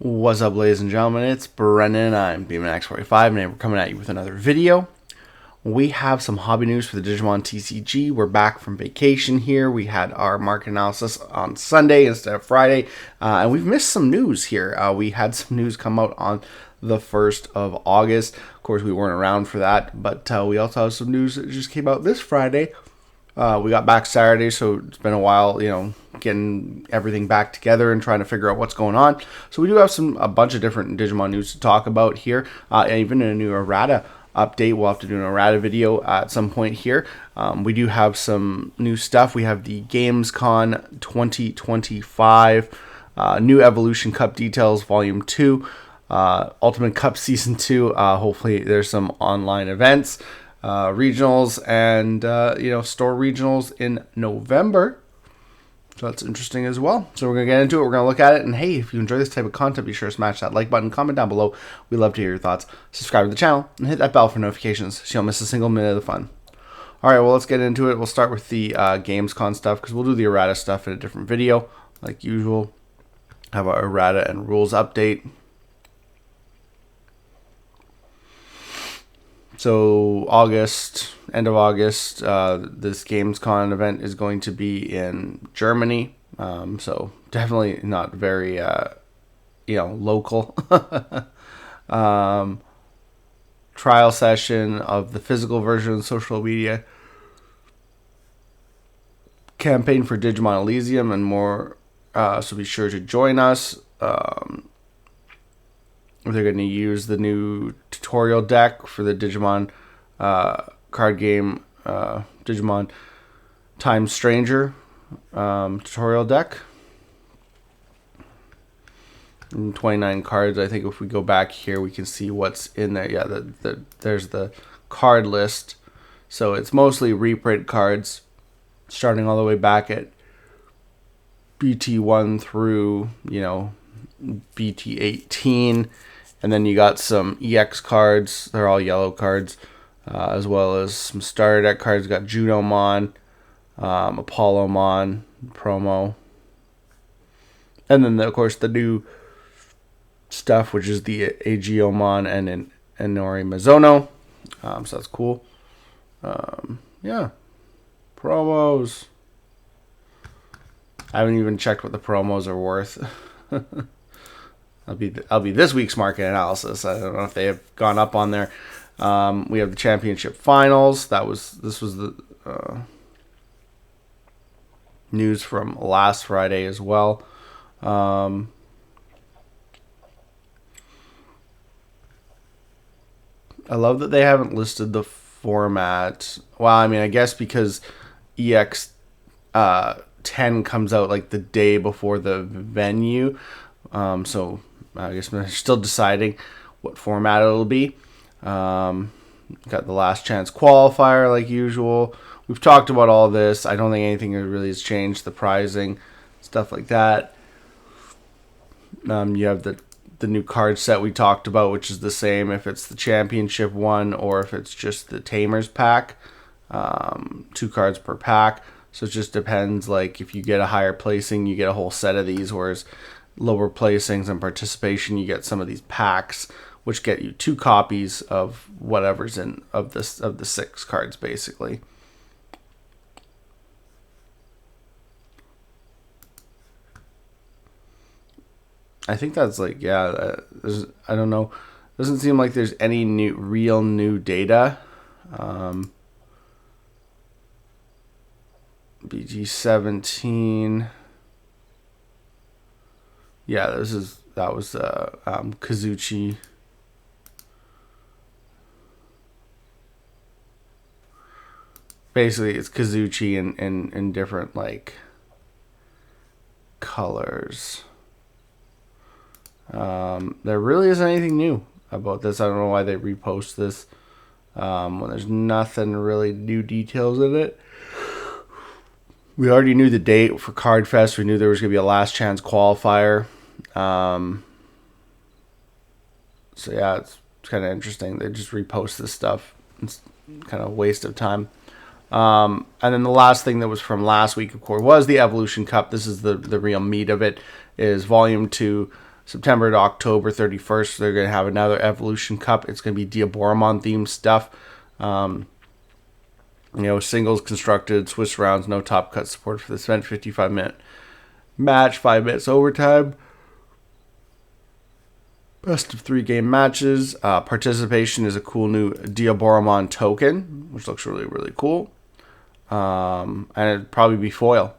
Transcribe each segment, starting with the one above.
What's up, ladies and gentlemen? It's Brennan. I'm BeamNX45, and we're coming at you with another video. We have some hobby news for the Digimon TCG. We're back from vacation here. We had our market analysis on Sunday instead of Friday, and we've missed some news here. We had some news come out on the 1st of August. Of course, we weren't around for that, but we also have some news that just came out this Friday. We got back Saturday, so it's been a while, getting everything back together and trying to figure out what's going on. So we do have a bunch of different Digimon news to talk about here, even a new errata update. We'll have to do an errata video at some point here. We do have some new stuff. We have the GamesCon 2025, new Evolution Cup details, Volume 2, Ultimate Cup Season 2. Hopefully there's some online events. Regionals and store regionals in November, so that's interesting as well. So we're gonna get into it, we're gonna look at it, and hey, if you enjoy this type of content, be sure to smash that like button, comment down below. We love to hear your thoughts. Subscribe to the channel and hit that bell for notifications so you don't miss a single minute of the fun. Alright, well, let's get into it. We'll start with the GamesCon stuff, because we'll do the errata stuff in a different video like usual. Have our errata and rules update. So end of August, this GamesCon event is going to be in Germany. So definitely not very, local. Trial session of the physical version of social media. Campaign for Digimon Elysium and more. So be sure to join us. They're going to use the new tutorial deck for the Digimon card game, Digimon Time Stranger tutorial deck. And 29 cards. I think if we go back here, we can see what's in there. Yeah, there's the card list. So it's mostly reprint cards, starting all the way back at BT1 through, BT18. And then you got some EX cards. They're all yellow cards. As well as some starter deck cards. You got Junomon, Apollomon, promo. And then, of course, the new stuff, which is the Aegeomon and Inori Mizono. So that's cool. Yeah. Promos. I haven't even checked what the promos are worth. I'll be this week's market analysis. I don't know if they have gone up on there. We have the championship finals. This was the news from last Friday as well. I love that they haven't listed the format. Well, I mean, I guess because EX 10 comes out like the day before the venue. So I guess they're still deciding what format it'll be. Got the last chance qualifier like usual. We've talked about all this. I don't think anything really has changed. The pricing, stuff like that. You have the new card set we talked about, which is the same if it's the championship one or if it's just the Tamers pack. 2 cards per pack. So it just depends. Like if you get a higher placing, you get a whole set of these, whereas lower placings and participation, you get some of these packs, which get you 2 copies of whatever's in of the 6 cards, basically. I think that's like, yeah. I don't know. Doesn't seem like there's any real new data. BG17. Yeah, that was Kazuchi. Basically, it's Kazuchi in different like colors. There really isn't anything new about this. I don't know why they repost this when there's nothing really new details in it. We already knew the date for Card Fest. We knew there was going to be a last chance qualifier. So yeah, it's kind of interesting. They just repost this stuff. It's kind of a waste of time. And then the last thing that was from last week, of course, was the Evolution Cup. This is the real meat of it. Is Volume 2 September to October 31st, they're going to have another Evolution Cup. It's going to be Diaboromon themed stuff. Singles constructed, Swiss rounds, no top cut support for this event. 55-minute match, 5 minutes overtime. Best of 3 game matches. Participation is a cool new Diaboromon token, which looks really, really cool. And it'd probably be foil,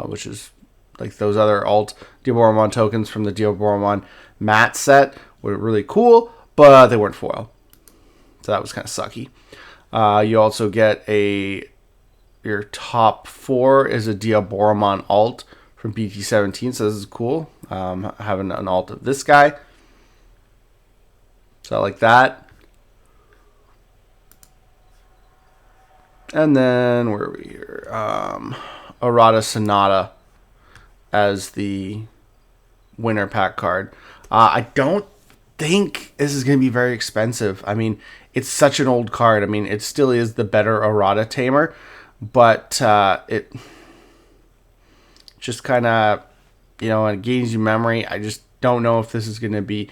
which is like those other alt Diaboromon tokens from the Diaboromon mat set were really cool, but they weren't foil. So that was kind of sucky. You also get your top 4 is a Diaboromon alt from BT17, so this is cool. Having an alt of this guy. So I like that. And then where are we here? Errata Sonata as the winner pack card. I don't think this is going to be very expensive. I mean, it's such an old card. I mean, it still is the better errata tamer, but it just kind of, it gains you memory. I just don't know if this is going to be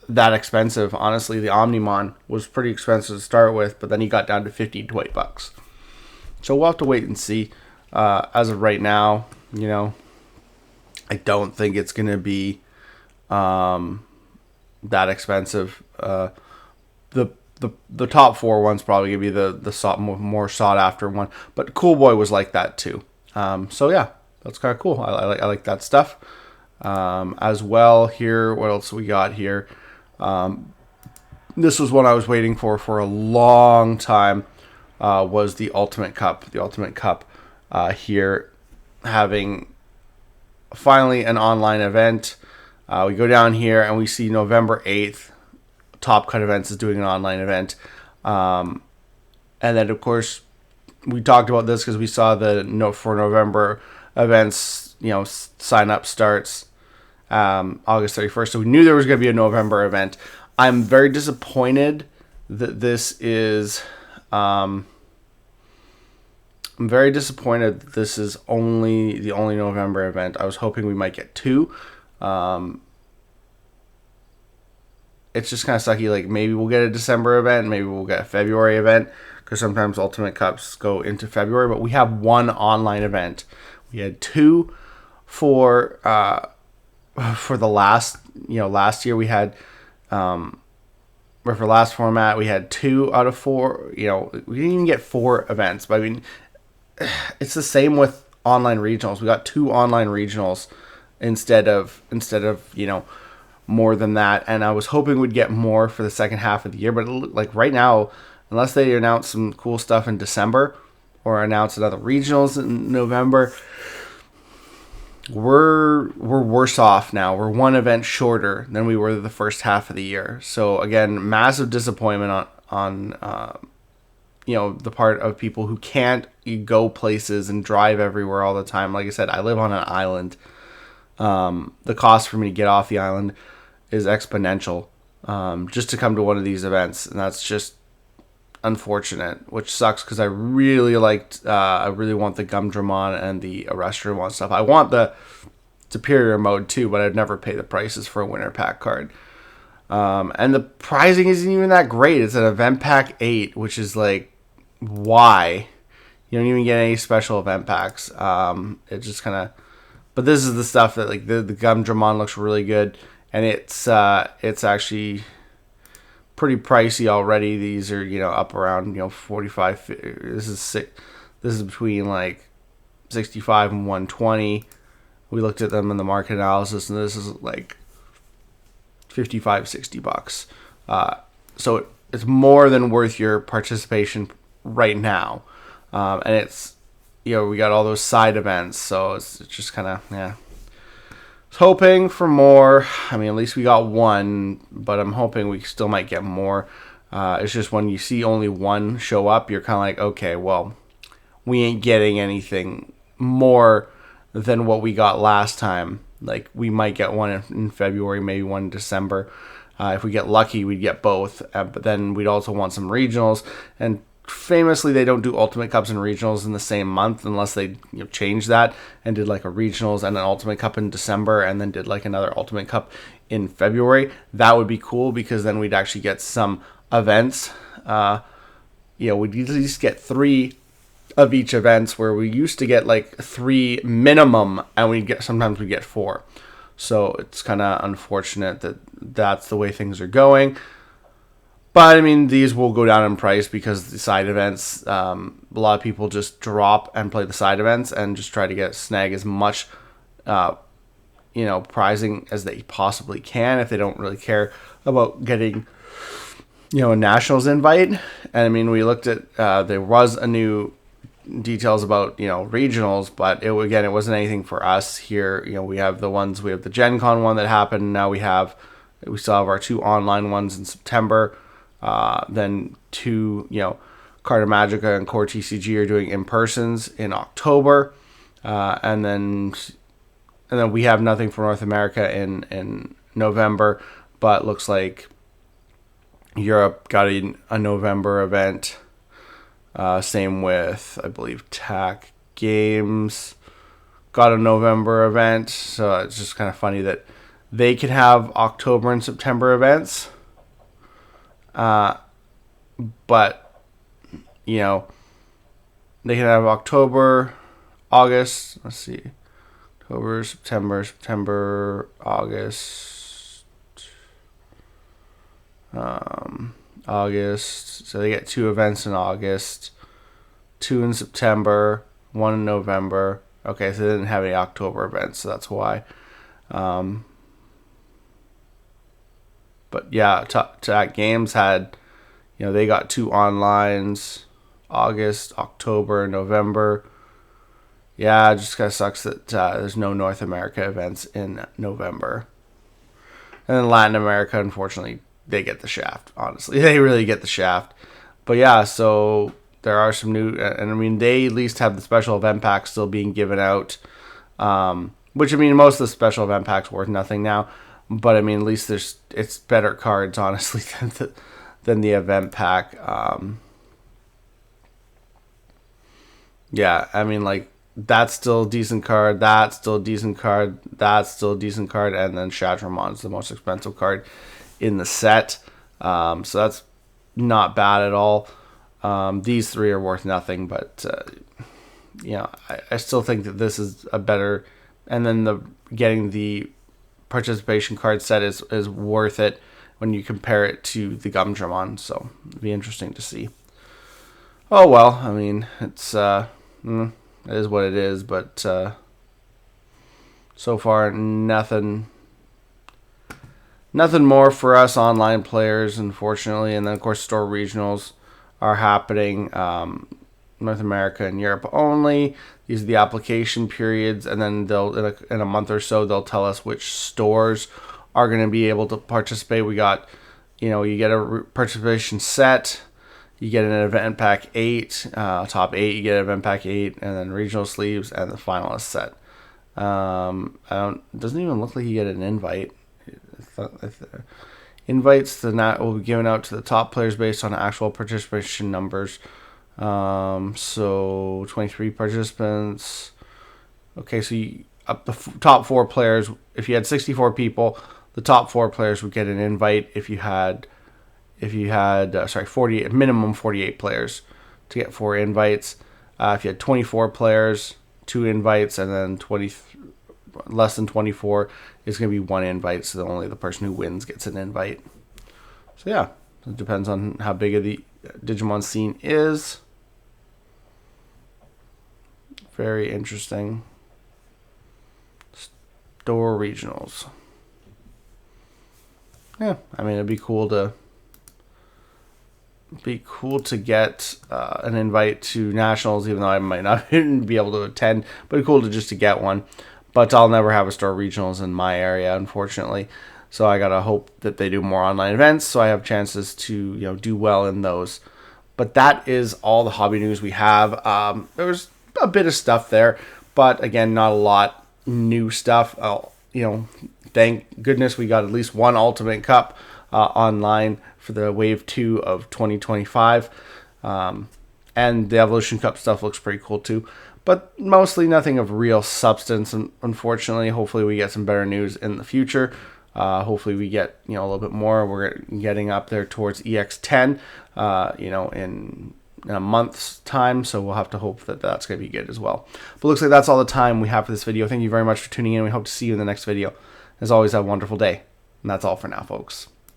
that expensive. Honestly, the Omnimon was pretty expensive to start with, but then he got down to $15 to $20. So we'll have to wait and see. As of right now, I don't think it's going to be that expensive. The top 4 ones probably going to be the more sought after one, but Cool Boy was like that too. So yeah, that's kind of cool. I like that stuff. As well here, what else we got here? This was one I was waiting for a long time. Was the Ultimate Cup. The Ultimate Cup here having finally an online event. We go down here and we see November 8th. Top Cut Events is doing an online event. And then, of course, we talked about this because we saw the for November events, sign up starts August 31st. So we knew there was going to be a November event. I'm very disappointed that this is... I'm very disappointed that this is the only November event. I was hoping we might get 2. It's just kind of sucky. Like, maybe we'll get a December event, maybe we'll get a February event, because sometimes Ultimate Cups go into February. But we have 1 online event. We had 2 for the last year. We had for last format we had 2 out of 4. We didn't even get 4 events. But I mean, it's the same with online regionals. We got 2 online regionals instead of more than that, and I was hoping we'd get more for the second half of the year, but like right now, unless they announce some cool stuff in December or announce another regionals in November, we're worse off now. We're 1 event shorter than we were the first half of the year. So again, massive disappointment on the part of people who can't go places and drive everywhere all the time. Like I said, I live on an island. The cost for me to get off the island is exponential just to come to one of these events, and that's just unfortunate, which sucks because I really want the Gumdramon and the Arrestramon stuff. I want the Superior mode too, but I'd never pay the prices for a winner pack card. And the pricing isn't even that great. It's an event pack 8, which is like, why? You don't even get any special event packs. It just kind of... But this is the stuff that, like, the Gumdramon looks really good, and it's actually pretty pricey already. These are up around 45. This is between like 65 and 120. We looked at them in the market analysis, and this is like $55-$60. So it's more than worth your participation right now, and it's. We got all those side events, so it's just kind of, yeah. I was hoping for more. I mean, at least we got 1, but I'm hoping we still might get more. It's just when you see only 1 show up, you're kind of like, okay, well, we ain't getting anything more than what we got last time. Like, we might get 1 in February, maybe 1 in December. If we get lucky, we'd get both. But then we'd also want some regionals. And famously, they don't do Ultimate Cups and Regionals in the same month unless they change that and did like a Regionals and an Ultimate Cup in December and then did like another Ultimate Cup in February. That would be cool because then we'd actually get some events. We'd at least get 3 of each events, where we used to get like 3 minimum, and sometimes we get 4. So it's kind of unfortunate that that's the way things are going. But I mean, these will go down in price because the side events, a lot of people just drop and play the side events and just try to snag as much, prizing as they possibly can if they don't really care about getting, a nationals invite. And I mean, we looked at, there was a new details about, regionals, but it wasn't anything for us here. We have the Gen Con one that happened. Now we still have our 2 online ones in September. Then 2, Carta Magica and Core TCG are doing in-persons in October. And then we have nothing for North America in November, but looks like Europe got a November event. Same with, I believe, TAC Games got a November event. So it's just kind of funny that they can have October and September events. But, they can have October, August, let's see, October, September, August, August. So they get 2 events in August, 2 in September, 1 in November. Okay, so they didn't have any October events, so that's why. But yeah, TAC Games had, they got 2 onlines, August, October, November. Yeah, it just kind of sucks that there's no North America events in November. And then Latin America, unfortunately, they get the shaft. Honestly, they really get the shaft. But yeah, so there are some new, and I mean, they at least have the special event packs still being given out. Which, I mean, most of the special event packs worth nothing now. But I mean, at least it's better cards, honestly, than the event pack. Yeah, I mean, like, that's still a decent card. That's still a decent card. That's still a decent card. And then Diaboromon is the most expensive card in the set. So that's not bad at all. These 3 are worth nothing, but I still think that this is a better. And then getting the participation card set is worth it when you compare it to the Gumdramon. So it'll be interesting to see. Oh well, I mean, it's it is what it is, but so far nothing more for us online players, unfortunately. And then of course store regionals are happening, North America and Europe only. These are the application periods, and then they'll in a month or so they'll tell us which stores are going to be able to participate. We got, you get a participation set, you get an event pack 8, top 8, you get an event pack 8, and then regional sleeves and the finalist set. It doesn't even look like you get an invite. Invites will be given out to the top players based on actual participation numbers. So 23 participants. Okay, so the top 4 players, if you had 64 people, the top 4 players would get an invite. If you had 40, minimum 48 players to get 4 invites. If you had 24 players, 2 invites, and then less than 24 is going to be 1 invite. So only the person who wins gets an invite. So yeah, it depends on how big of the Digimon scene is. Very interesting. Store regionals. Yeah, I mean, it'd be cool to get an invite to nationals, even though I might not be able to attend. But it's cool to get one. But I'll never have a store regionals in my area, unfortunately. So I gotta hope that they do more online events, so I have chances to do well in those. But that is all the hobby news we have. There's a bit of stuff there, but again, not a lot new stuff. Thank goodness we got at least 1 Ultimate Cup online for the Wave 2 of 2025. And the Evolution Cup stuff looks pretty cool too. But mostly nothing of real substance, unfortunately. Hopefully we get some better news in the future. Hopefully we get, a little bit more. We're getting up there towards EX10, in a month's time. So we'll have to hope that that's going to be good as well. But looks like that's all the time we have for this video. Thank you very much for tuning in. We hope to see you in the next video. As always, have a wonderful day. And that's all for now, folks.